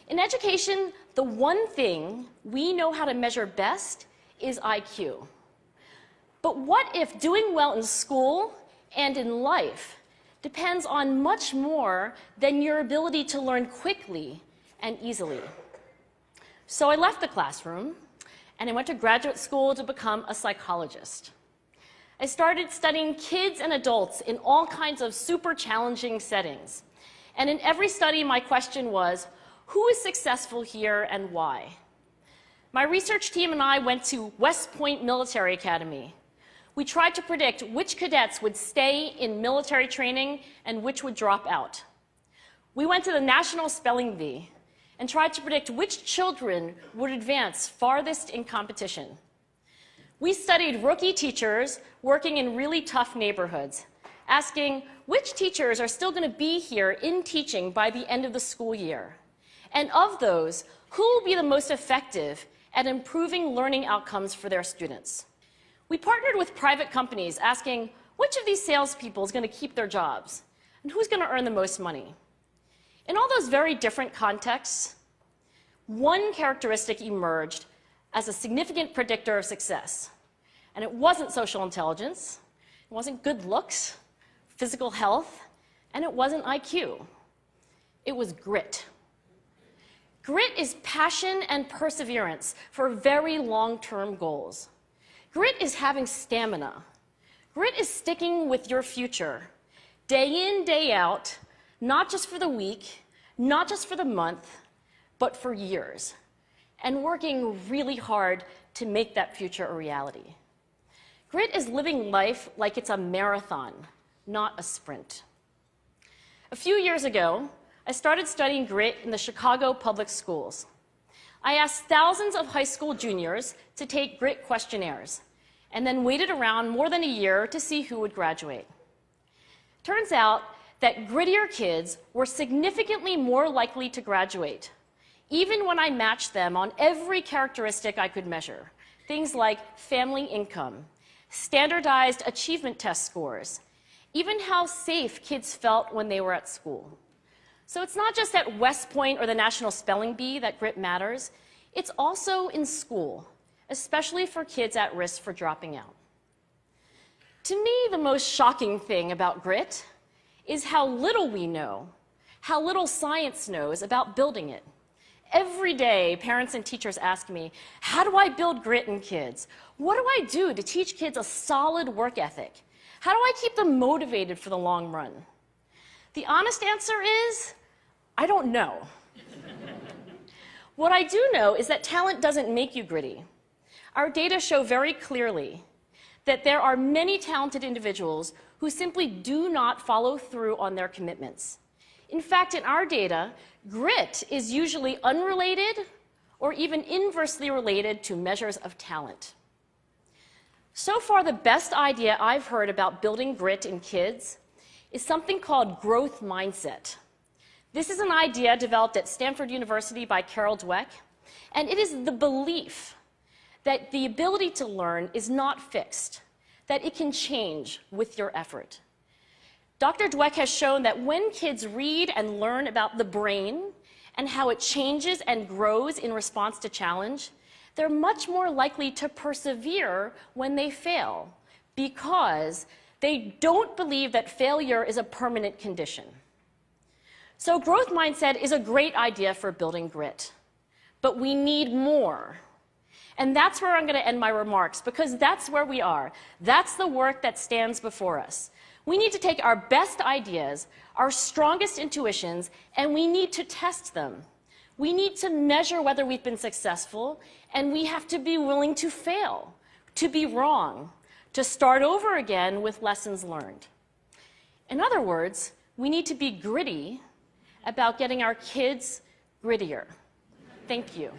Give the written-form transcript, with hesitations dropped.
In education, the one thing we know how to measure best is IQ. But what if doing well in school and in life depends on much more than your ability to learn quickly and easily? So I left the classroom and I went to graduate school to become a psychologist. I started studying kids and adults in all kinds of super challenging settings. And in every study, my question was, who is successful here and why? My research team and I went to West Point Military Academy. We tried to predict which cadets would stay in military training and which would drop out. We went to the National Spelling Bee and tried to predict which children would advance farthest in competition. We studied rookie teachers working in really tough neighborhoods, asking which teachers are still going to be here in teaching by the end of the school year. And of those, who will be the most effective at improving learning outcomes for their students? We partnered with private companies, asking which of these salespeople is going to keep their jobs and who's going to earn the most money. In all those very different contexts, one characteristic emerged as a significant predictor of success. And it wasn't social intelligence, it wasn't good looks, physical health, and it wasn't IQ. It was grit. Grit is passion and perseverance for very long-term goals. Grit is having stamina. Grit is sticking with your future, day in, day out, not just for the week, not just for the month, but for years, and working really hard to make that future a reality. Grit is living life like it's a marathon, not a sprint. A few years ago, I started studying grit in the Chicago public schools. I asked thousands of high school juniors to take grit questionnaires, and then waited around more than a year to see who would graduate. Turns out that grittier kids were significantly more likely to graduate, even when I matched them on every characteristic I could measure, things like family income, standardized achievement test scores, even how safe kids felt when they were at school. So it's not just at West Point or the National Spelling Bee that grit matters, it's also in school, especially for kids at risk for dropping out. To me, the most shocking thing about grit is how little we know, how little science knows about building it. Every day, parents and teachers ask me, how do I build grit in kids? What do I do to teach kids a solid work ethic? How do I keep them motivated for the long run? The honest answer is, I don't know. What I do know is that talent doesn't make you gritty. Our data show very clearly that there are many talented individuals who simply do not follow through on their commitments. In fact, in our data, grit is usually unrelated or even inversely related to measures of talent. So far, the best idea I've heard about building grit in kids is something called growth mindset. This is an idea developed at Stanford University by Carol Dweck, and it is the belief that the ability to learn is not fixed, that it can change with your effort. Dr. Dweck has shown that when kids read and learn about the brain and how it changes and grows in response to challenge, they're much more likely to persevere when they fail because they don't believe that failure is a permanent condition. So growth mindset is a great idea for building grit, but we need more. And that's where I'm going to end my remarks, because that's where we are. That's the work that stands before us. We need to take our best ideas, our strongest intuitions, and we need to test them. We need to measure whether we've been successful, and we have to be willing to fail, to be wrong, to start over again with lessons learned. In other words, we need to be gritty about getting our kids grittier. Thank you.